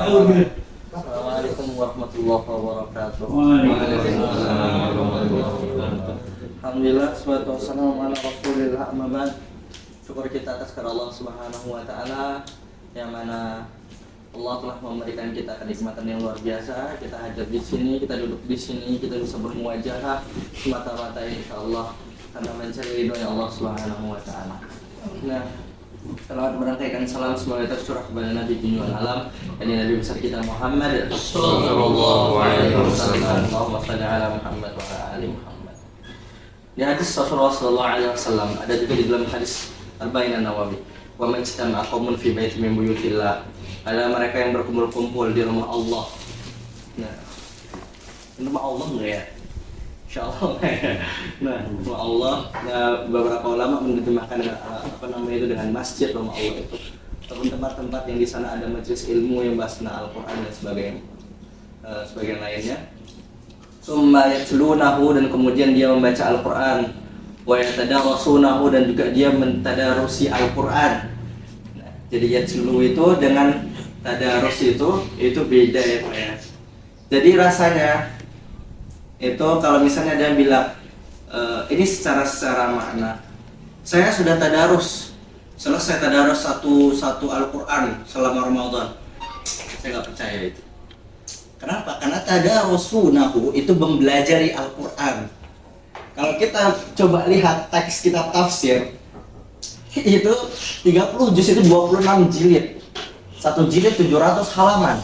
Assalamualaikum warahmatullahi wabarakatuh. Alhamdulillah, wassalatu wassalamu ala Rasulillah, amma ba'd. Syukur kita atas kepada Allah Subhanahu wa taala yang mana Allah telah memberikan kita kenikmatan yang luar biasa. Kita hadir di sini, kita duduk di sini, kita bisa bermuajahah semata-mata insyaallah karena mencari ridhonya Allah Subhanahu wa taala. Nah, selamat merangkaikan salam semoga tercurah kepada Nabi Dunia Alam dan Nabi besar kita Muhammad sallallahu alaihi wasallam. Allahumma shalli ala Muhammad wa ala ali Muhammad. Di hadis Rasulullah sallallahu alaihi wasallam ada juga di dalam hadis Arba'in An-Nawawi, wa man istama'a qaumun fi baitin min buyutillah. Ada mereka yang berkumpul-kumpul di rumah Allah. Nah, rumah Allah enggak ya? Insyaallah. Nah, rumah Allah. Nah, beberapa ulama menerjemahkan dengan masjid rumah Allah itu. Ataupun tempat-tempat yang di sana ada majelis ilmu yang bahas Al-Qur'an dan sebagainya lainnya. Summa yatlunahu, dan kemudian dia membaca Al-Qur'an, wa yatadarasunahu, dan juga dia mentadarusi Al-Qur'an. Nah, jadi yatlu itu dengan tadarus itu beda ya Pak ya. Jadi rasanya itu kalau misalnya dia bilang ini secara makna, saya sudah tadarus, selesai tadarus satu Al-Qur'an selama Ramadan, saya nggak percaya itu. Kenapa? Karena tadarusunahu itu mempelajari Al-Qur'an. Kalau kita coba lihat teks kitab tafsir itu 30 juz itu 26 jilid. Satu jilid 700 halaman.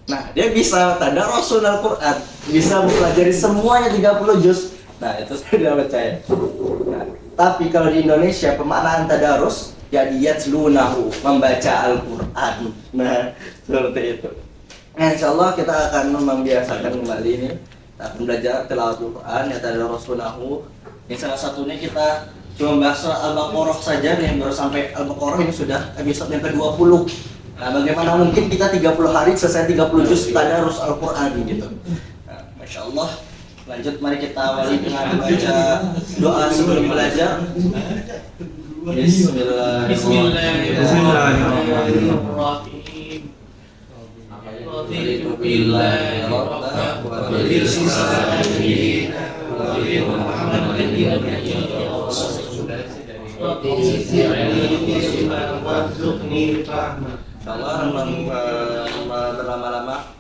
Nah, dia bisa tadarusul Al-Qur'an, bisa mempelajari semuanya 30 juz. Nah, itu saya tidak percaya. Nah, tapi kalau di Indonesia pemaknaan tadarus jadi yatlunahu, membaca Al-Qur'an. Nah, seperti itu. Nah, insyaallah kita akan membiasakan kembali ini. Kita akan belajar tilawat Al-Qur'an, ya tadarrusunahu. Ini salah satunya kita cuma bahas surah Al-Baqarah saja nih, baru sampai Al-Baqarah ini sudah episode yang ke-20. Nah, bagaimana mungkin kita 30 hari selesai 30 juz tadarus Al-Qur'an gitu. Nah, Masya Allah. Lanjut, mari kita awali dengan baca doa sebelum belajar. Bismillahirrahmanirrahim. Raditu billahi rabban wa bil islami wa bi Muhammadin nabiyyan wa rasulan. Insyaallah berlama-lama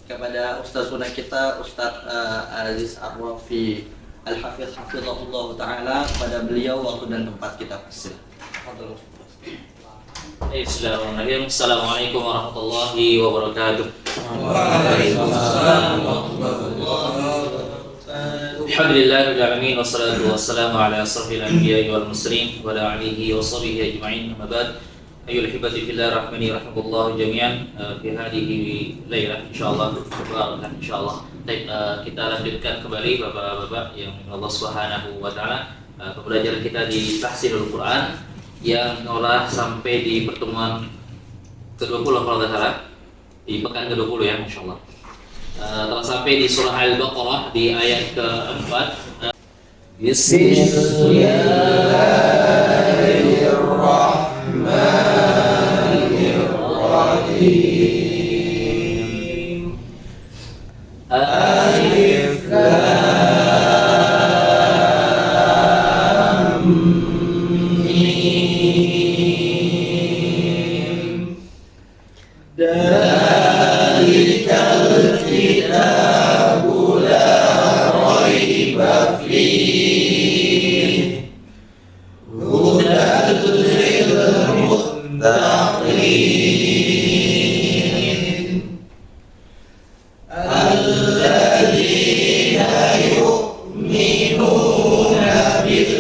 kepada Ustaz Sunnah kita, Ustaz Aziz Ar-Rafi Al-Hafiz Hafizahullah Ta'ala, kepada beliau waktu dan tempat kita persil. Bismillahirrahmanirrahim. Assalamualaikum warahmatullahi wabarakatuh. Waalaikumsalam warahmatullahi wabarakatuh. Alhamdulillahirabbil alamin, wassalatu wassalamu ala asrofil anbiya'i wal mursalin wa ala alihi wa sahbihi ajma'in. Amma ba'd. Ayyuhal hibati fillah rahmani rahimakumullah jami'an fi hadhihi lailah insyaallah insyaallah. Baik, kita lanjutkan kembali Bapak-bapak yang Allah Subhanahu wa taala pembelajaran kita di Tafsirul Quran yang telah sampai di pertemuan ke-20 kalau tidak salah, di pekan ke-20 ya, insyaallah. Telah sampai di surah Al-Baqarah di ayat ke-4. Bismillahirrahmanirrahim. Alif Lam Mim. Dzalikal kitabu la raiba fihi hudan lil muttaqin alladzina yu'minuna bil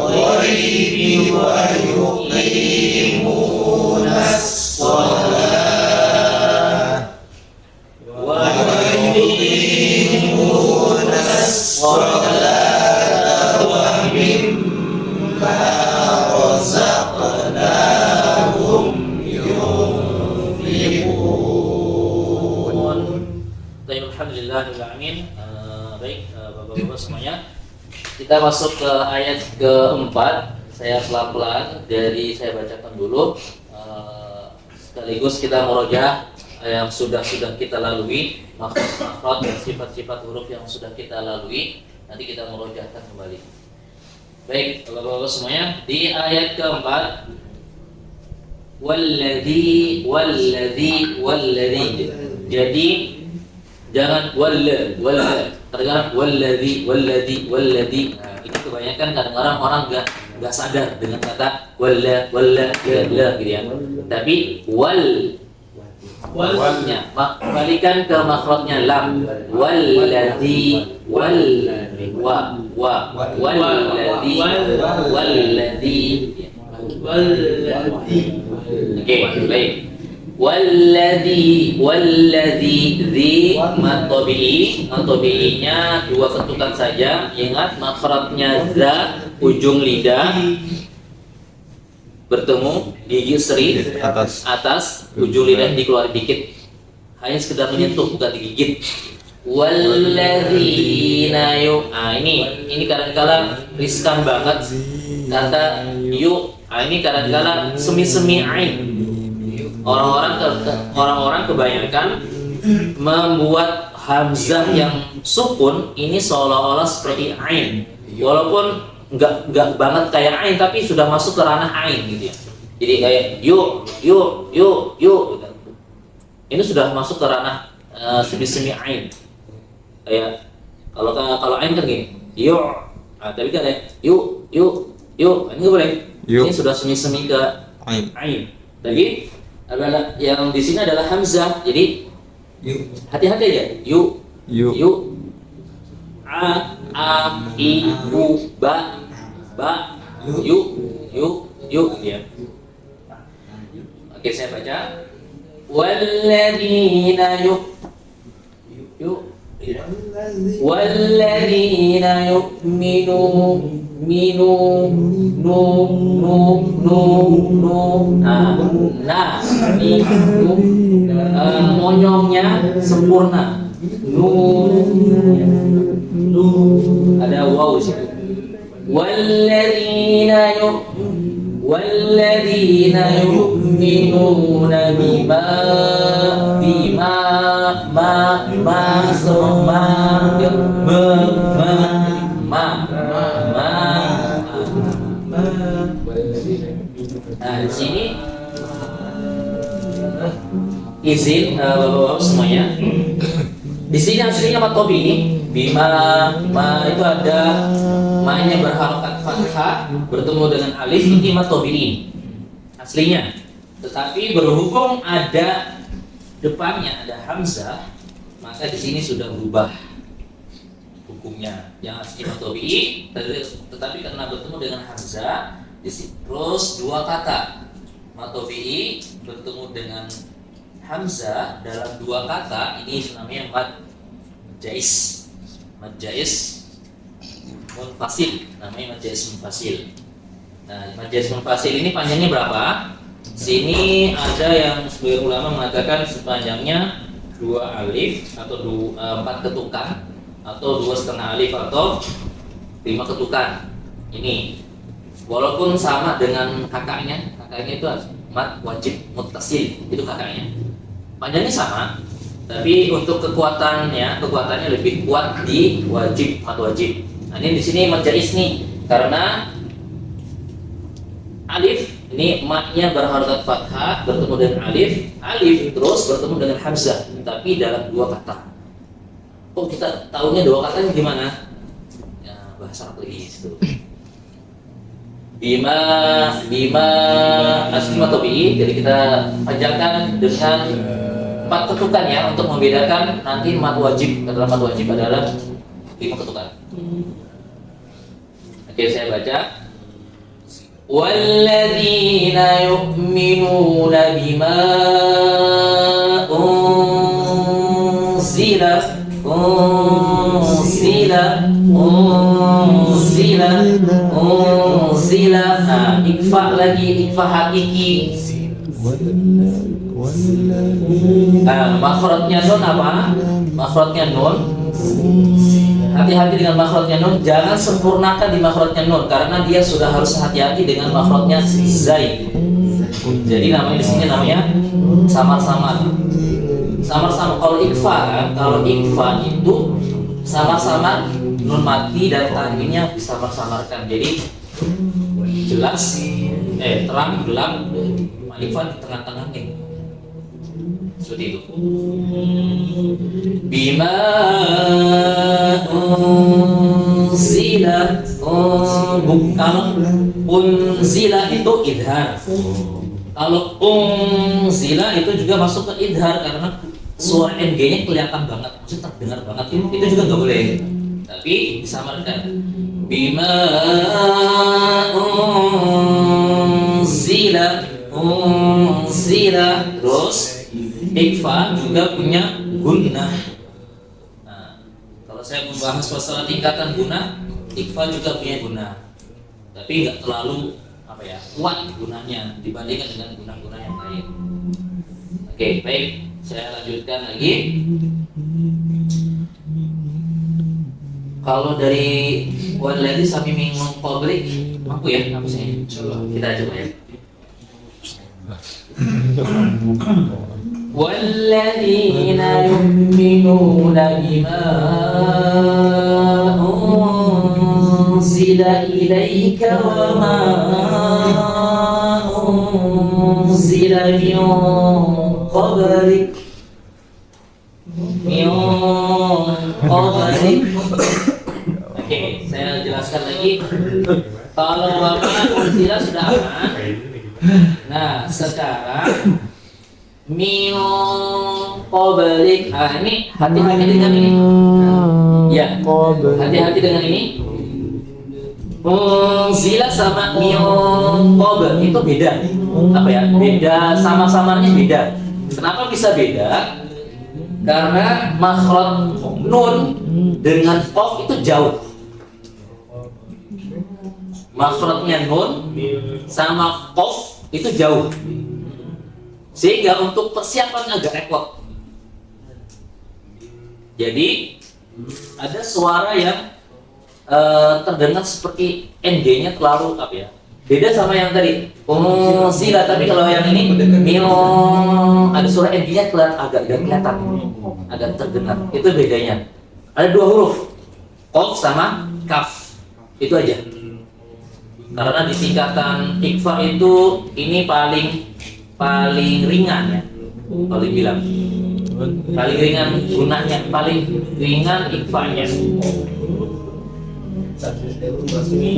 ghaibi wa yuqimunas shalah wa yuqimunas sholata wa mimma razaqnahum yunfiqun. Alhamdulillahirabbil alamin. Baik, Bapak-bapak semuanya, kita masuk ke ayat keempat. Saya pelan-pelan saya bacakan dulu, sekaligus kita murojaah yang sudah kita lalui, makhraj dan sifat-sifat huruf yang sudah kita lalui, nanti kita murojaahkan kembali. Baik, Bapak-bapak semuanya, di ayat keempat, walladzi. Jadi jangan terdengar walladzi. Nah, ini kebanyakan kadang-kadang orang nggak sadar dengan kata walla gitu ya. Tapi walnya kembalikan ke makhrajnya lam. Walladzi Oke, baik. Walladzi dzi matobi'inya dua ketukan saja. Ingat makhrajnya za, ujung lidah bertemu gigi seri atas ujung lidah dikeluarin dikit, hanya sekedar menyentuh bukan digigit. Walladzina ini kadang-kala riskan banget kata ini kadang-kala semi ain. Orang-orang kebanyakan membuat hamzah yang sukun ini seolah-olah seperti ain, walaupun nggak banget kayak ain, tapi sudah masuk ke ranah ain gitu ya. Jadi kayak yuk gitu. Ini sudah masuk ke ranah semi ain. Kayak kalau ain kan gini, yuk. Nah, tapi kan kayak yuk. Ini nggak boleh. Ini sudah semi ke ain. Tapi adalah yang di sini adalah hamzah. Jadi hati-hati aja. Yuk. A I U ba yuk ya. Oke, saya baca. Walladzina monyongnya sempurna. Ada waw di situ. Walladzina yu'minuna bima Nah, di sini izin Bapak-bapak semuanya. Di sini aslinya matobi bima itu ada ma-nya berharokat fathah bertemu dengan alif, ini matobi aslinya. Tetapi berhubung ada depannya ada hamzah, maka di sini sudah berubah hukumnya. Yang asli matobi, tetapi karena bertemu dengan hamzah, terus dua kata matobi bertemu dengan hamzah dalam dua kata ini namanya mad jais munfasil, namanya mad jais munfasil. Nah, mad jais munfasil ini panjangnya berapa? Sini ada yang sebagian ulama mengatakan sepanjangnya 2 alif atau 4 ketukan atau 2,5 alif atau 5 ketukan. Ini walaupun sama dengan kakaknya itu mad wajib muttasil, itu kakaknya. Panjangnya sama, tapi untuk kekuatannya lebih kuat di wajib, mad wajib. Nah, ini di sini mad jais nih, karena alif ini ma-nya berharokat fathah bertemu dengan alif terus bertemu dengan hamzah, tapi dalam dua kata. Oh, kita tahunya dua katanya gimana? Ya, bahasa Arab lagi itu. Bima asli matobi, jadi kita panjangkan dengan 4 ketukan ya untuk membedakan nanti mad wajib adalah 5 ketukan. Oke, saya baca. Walladzina yu'minuna bima unzila ikfa lagi, ikfa hakiki. Makhrajnya nun apa? Makhrajnya nun. Hati-hati dengan makhrajnya nun, jangan sempurnakan di makhrajnya nun karena dia sudah harus hati-hati dengan makhrajnya zai. Jadi namanya di sini namanya samar-samar. Sama-sama kalau ikfa kan, kalau ikfa itu sama-sama nun mati dan tanwinnya disamar-samarkan. Jadi jelas, terang, gelap, ikfa di tengah-tengahnya. Seperti itu. Bima unzila, kalau unzila itu idhar. Kalau unzila itu juga masuk ke idhar karena suara NG-nya kelihatan banget, maksudnya terdengar banget. Itu juga nggak boleh, tapi disamarkan. Bima unzila, terus ikfa juga punya gunnah. Nah, kalau saya membahas masalah tingkatan gunnah, ikfa juga punya gunnah, tapi nggak terlalu kuat gunanya dibandingkan dengan guna-guna yang lain. Oke, baik, saya lanjutkan lagi. Kalau dari waladhi sami min qablik, mampu ya hapusnya? Kita coba ya. والذين يؤمنون بما أنزل إليك وما أنزل من قبلك Oke, saya jelaskan lagi. Kalau wama unzila sudah aman. Nah, sekarang min qablik. Ini hati-hati dengan ini. Ya, hati-hati dengan ini. Unzila sama min qabl itu beda. Beda, sama-samanya beda. Kenapa bisa beda? Karena makhraj nun dengan qaf itu jauh. Makhrajnya nun sama qaf itu jauh, sehingga untuk persiapan agak repot. Jadi ada suara yang terdengar seperti NG-nya terlalu beda sama yang tadi unzila, tapi kalau yang ini ada suara NG-nya agak kelihatan, agak terdengar. Itu bedanya. Ada dua huruf, qaf sama kaf, itu aja. Karena di tingkatan ikfa itu ini paling ringan ya, paling ringan gunanya, paling ringan ikfanya.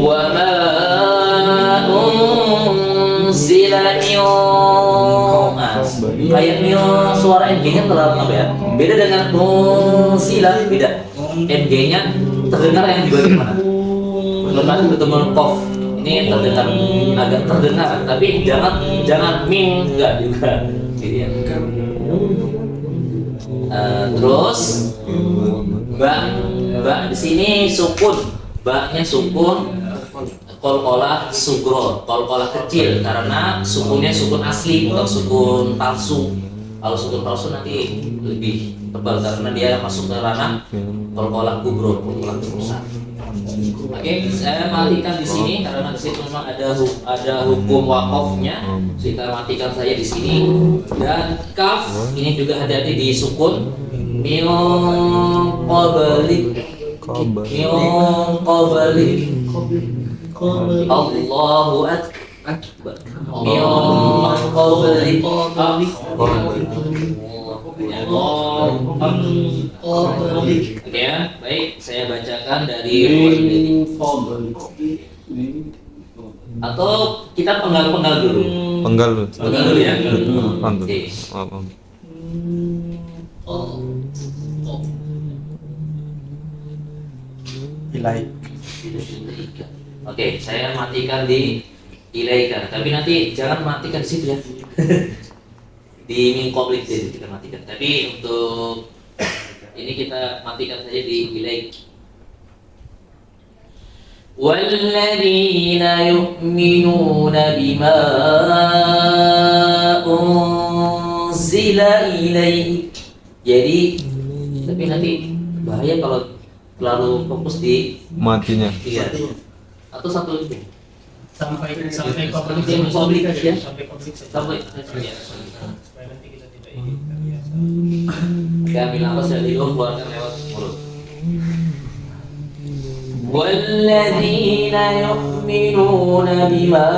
Wa ma unzila kayaknya suara NG-nya terlalu beda dengan unzila, beda. NG-nya terdengar yang di bagian mana? Berarti bertemu qaf. Ini terdengar, agak terdengar, tapi jangan min, enggak juga. Jadi terus ba di sini sukun, ba-nya sukun, qalqalah sugro, qalqalah kecil, karena sukunnya sukun asli bukan sukun palsu. Kalau sukun palsu nanti lebih tebal karena dia masuk ke ranah qalqalah kubro, qalqalah besar. Oke, saya matikan di sini karena di situ memang ada hukum wakofnya. Kita matikan saja di sini. Dan kaf ini juga hati-hati di sukun. Min qablik. Allahu akbar. Min qablik. Oke ya, baik, saya bacakan dari atau kita penggal dulu. Penggal dulu ya. Oke, saya matikan di ilaika, tapi nanti jangan matikan situ ya. Di min qablik kita matikan, tapi untuk ini kita matikan saja di ilaik. Walladzina yu'minuna bima unzila ilaik. Jadi tapi nanti bahaya kalau terlalu fokus di matinya. Iya. Atau satu itu sampai publik ya. Sampai publik. Sampai ya. Supaya nanti kita tidak ini. Oke, ambil nafas dari hidung, keluarkan lewat mulut. والذين يؤمنون بما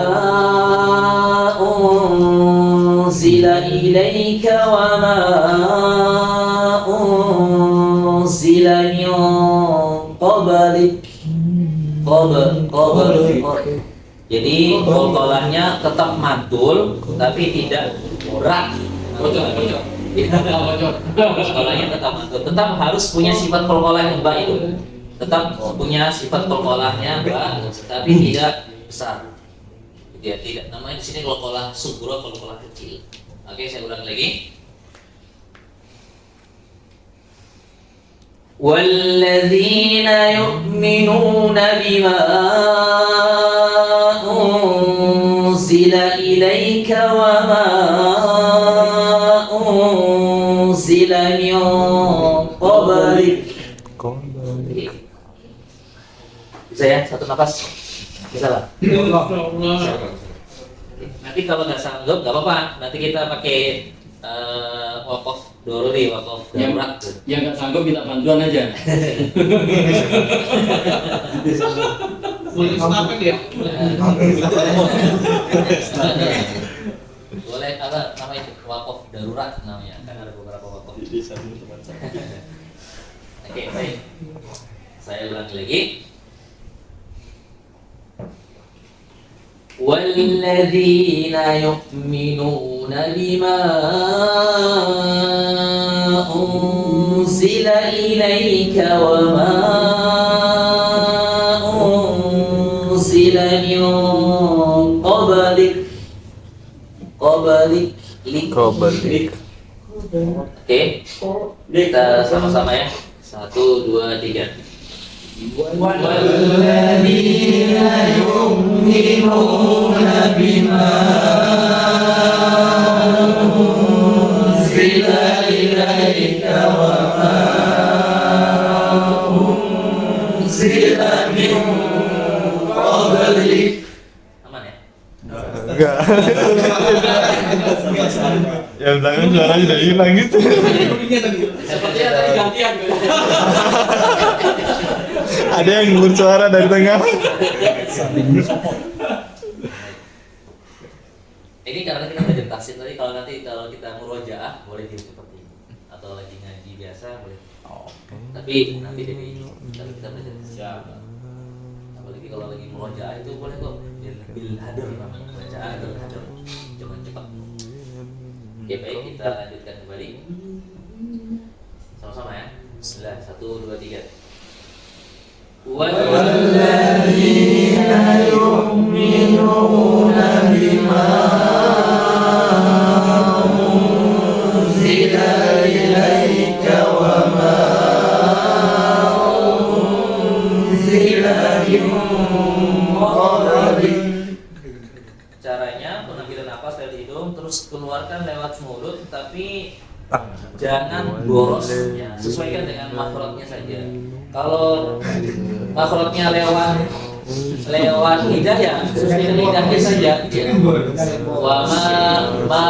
أنزل إليك وما أنزل من قبلك. Jadi qalqalahnya tetap mantul tapi tidak berat. Qalqalahnya tetap mantul, tetap harus punya sifat qalqalah yang ba itu. Tetap punya sifat qalqalahnya ba, tapi tidak besar. Dia tidak. Namanya di sini qalqalah sughra, qalqalah kecil. Oke, saya ulang lagi. وَالَّذِينَ يُؤْمِنُونَ بِمَا أُنزِلَ إِلَيْكَ وَمَا أُنزِلَ مِن قَبْلِكَ. Bisa ya, satu nafas. Bisa lah. Nanti kalau nggak sanggup, nggak apa-apa. Nanti kita pakai wakaf doruri, wakaf darurat. Yang nggak sanggup minta bantuan aja. Boleh apa ya? Boleh apa namanya itu? Wakaf darurat namanya. Kan ada beberapa wakaf. Oke, baik. Saya ulangi lagi. وَالَّذِينَ يُؤْمِنُونَ بِمَا أُنزِلَ إِلَيْكَ وَمَا أُنزِلَ مِن قَبْلِكَ. Oke, kita sama-sama ya. 1, 2, 3. والذين يؤمنون بما أنزل إليك وما أنزل من قبلك. Aman ya? Enggak. Yang belakang suaranya udah hilang gitu. Sepertinya tadi gantian. Ada yang bersuara dari tengah. Ini karena kita udah jelasin tadi, kalau nanti kalau kita murojaah boleh jadi seperti ini, atau lagi ngaji biasa boleh. Tapi nanti dari kalau kita belajar siapa, apalagi kalau lagi murojaah itu boleh kok bil hadir namanya, bacaan bil hadir, jangan cepat. Oke, baik, kita lanjutkan kembali sama-sama ya. Bismillah, 1, 2, 3. والذين يؤمنون بما أنزل إليك وما أنزل من قبلك. Caranya pengambilan napas dari hidung terus keluarkan lewat mulut, tapi jangan boros ya, sesuaikan dengan makhrajnya saja. Kalau makhrajnya lewat lidah ya, sesuaikan lidahnya saja. Wa ma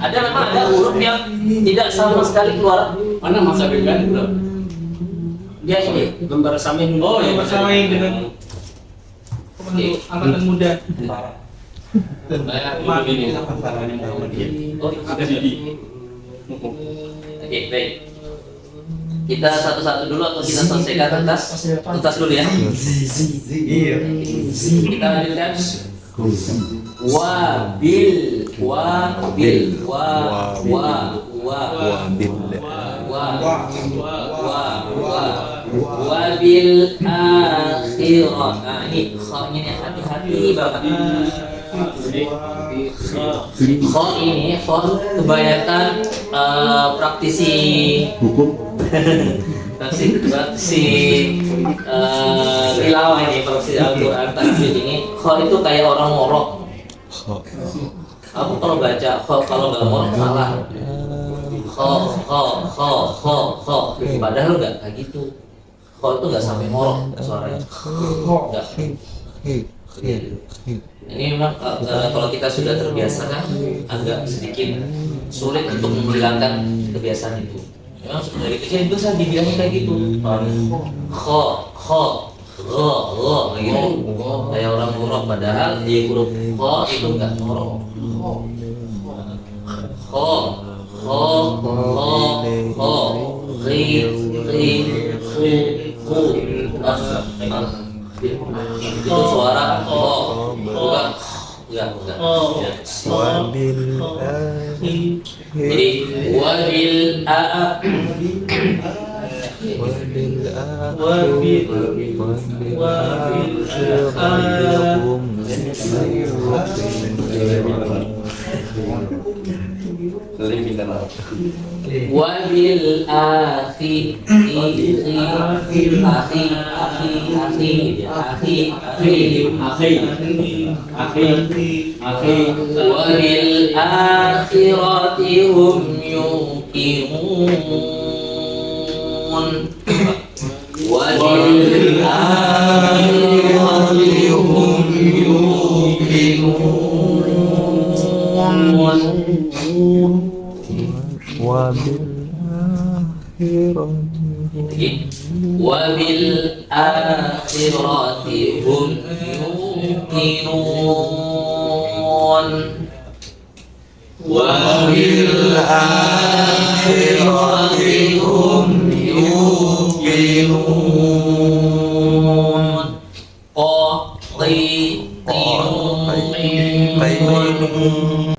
ada memang ada huruf yang tidak sama sekali keluar. Mana masa beban bro? Dia ini Gambar samin. Oh, yang bersamain dengan angkatan muda. Saya ini. Oh, Ada di. oke, baik. Kita satu-satu dulu atau kita selesaikan tuntas dulu ya. Kita lanjutkan. Wabil akhirah. Nah, ini kha-nya nih hati-hati banget. Kha ini kebanyakan praktisi hukum. praktisi tilawah ini, praktisi Al-Quran tajwid ini. Kha itu kayak orang ngorok. Aku kalau baca kha, kalau nggak ngorok salah. Kha. Padahal nggak kayak gitu. Kha itu nggak sampai ngorok suaranya. Nggak. Ini memang kalau kita sudah terbiasa kan agak sedikit sulit untuk menghilangkan kebiasaan itu. Memang dari kecil itu saya dibilangin kayak gitu. Kho, ro, gitu. Kayak orang ngorok, padahal di huruf kho itu enggak ngorok. Kho, ri, ku. Itu suara bukan enggak. Wabil Jadi wabil wabil akhi wabil akhirati hum yuqinun wabil akhirati hum yuqinun wabil wabil akhirati hum yuqinun wabil akhirati hum yuqinun qatinun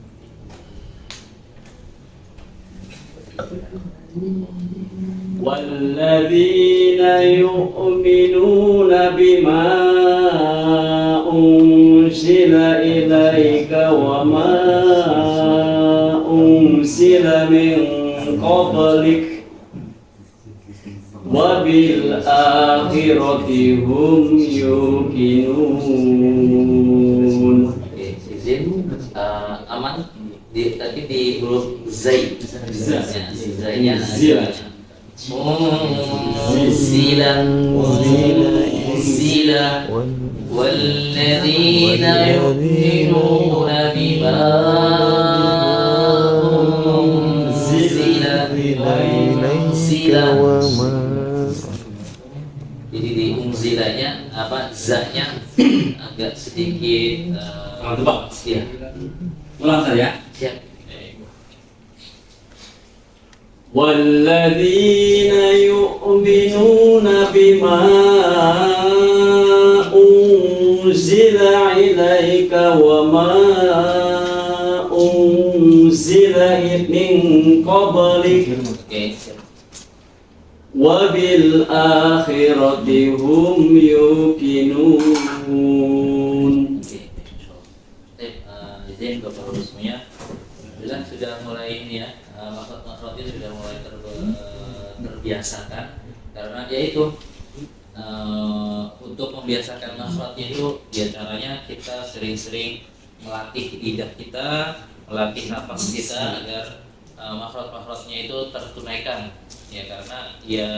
والذين يؤمنون بما أنزل إليك وما أنزل من قبلك وبالآخرة هم يوقنون. Izin aman tadi di huruf zai. Zainya Zila والذين يؤمنون بما أنزل إليك jadi di unzilanya apa zaknya agak sedikit ya. Ulang saja. Siap. والذين يؤمنون بما أنزل إليك وما أنزل من قبلك وبالآخرة هم يوقنون. Izin Bapak Guru semuanya, alhamdulillah sudah mulai ini ya, makhluk-makhluknya sudah mulai terbiasakan, karena yaitu untuk membiasakan makhluknya itu ya caranya kita sering-sering melatih lidah kita, melatih nafas kita agar makhluk-makhluknya itu tertunaikan ya, karena ya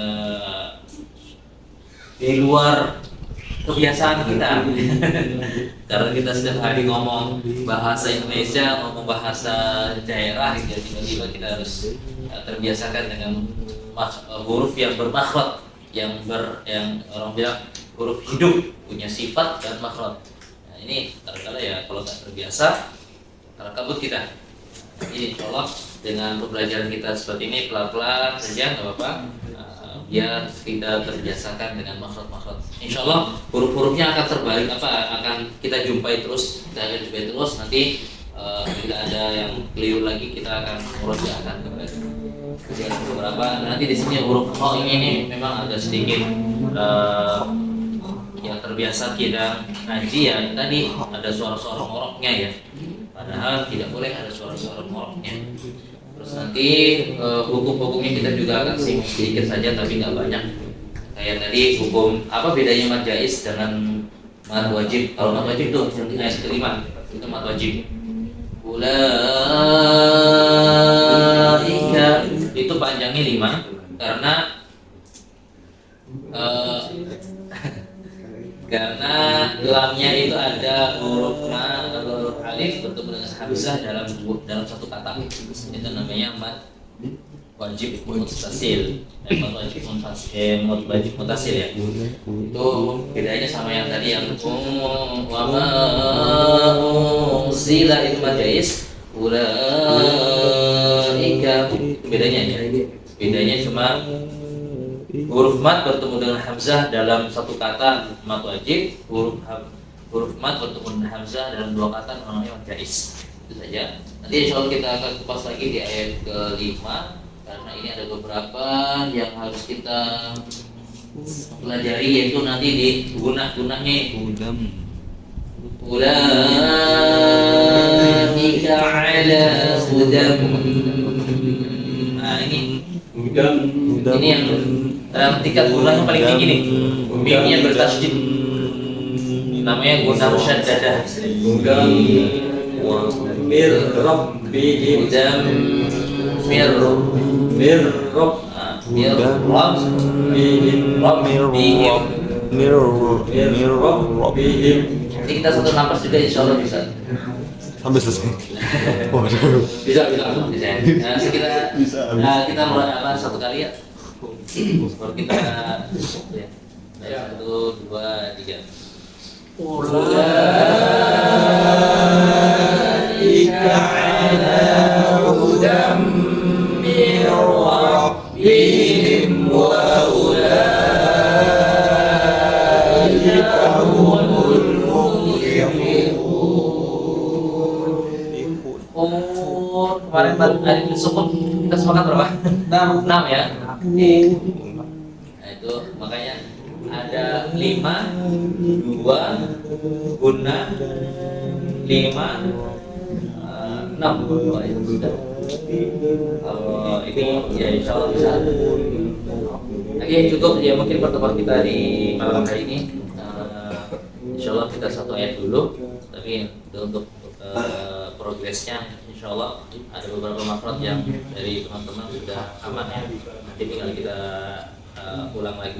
di luar kebiasaan kita karena kita setiap hari ngomong bahasa Indonesia, ngomong bahasa daerah gitu, tiba-tiba kita harus terbiasakan dengan huruf yang bermakhraj, yang orang bilang huruf hidup, punya sifat dan makhraj. Nah, ini kadang-kadang ya kalau nggak terbiasa terkabut kita. Jadi insya Allah dengan pembelajaran kita seperti ini pelan-pelan saja nggak apa-apa, biar kita terbiasakan dengan makhraj-makhraj. Insya Allah huruf-hurufnya akan terbalik, akan kita jumpai terus, nanti bila ada yang keliru lagi kita akan merujakan kembali. Jadi beberapa nanti di sini huruf kho ini memang agak sedikit yang terbiasa kita ngaji ya, tadi ada suara-suara ngoroknya ya, padahal tidak boleh ada suara-suara ngoroknya. Terus nanti hukum-hukumnya kita juga akan singgung sedikit saja tapi nggak banyak. Kayak tadi hukum apa bedanya mad jaiz dengan mad wajib. Kalau mad wajib itu ayat kelima itu mad wajib. Ulaika itu panjangnya 5 karena lamnya itu ada huruf ma hamzah dalam satu kata. Itu namanya mad wajib muttasil. Mad wajib muttasil ya. Itu bedanya sama yang tadi yang wa ma unzila itu mad jaiz. Ulaika itu bedanya ya. Bedanya cuma huruf mad bertemu dengan hamzah dalam satu kata mad wajib, huruf mad bertemu dengan hamzah dalam dua kata namanya mad jaiz. Itu saja. Nanti insyaallah kita akan kupas lagi di ayat ke-5 karena ini ada beberapa yang harus kita pelajari, yaitu nanti di gunah-gunahnya ulaika ala hudam. Nah ini ini yang dalam tingkat gunah yang paling tinggi nih, mimnya bertasydid, namanya gunah musyaddadah. mir rabbihim mir rabbihim. Nanti kita satu nafas juga insyaallah bisa. Sampai selesai. Waduh. Bisa. Kita mulai satu kali ya. Baru kita ya. 1, 2, 3. Ulaika ala hudam min rabbihim wa ulaika humul muflihun. Kemarin hari sukun kita sepakat berapa? 6 ya. Nah itu makanya ada 5, 2, guna 5, 6. Oh, itu sudah. Kalau ini ya insya Allah bisa. Oke, cukup ya mungkin pertemuan kita di malam hari ini. Insya Allah kita satu ayat dulu, tapi untuk progresnya insya Allah ada beberapa makhraj yang dari teman-teman sudah aman ya. Nanti tinggal kita ulang lagi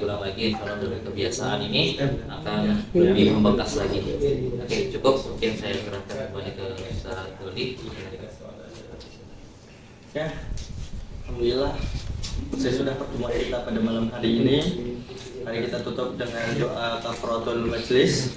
insya Allah dari kebiasaan ini akan lebih membekas lagi. Oke, cukup, mungkin saya serahkan kembali ke Ustaz Dodi. Ya, alhamdulillah saya sudah pertemuan kita pada malam hari ini. Mari kita tutup dengan doa kafaratul majlis.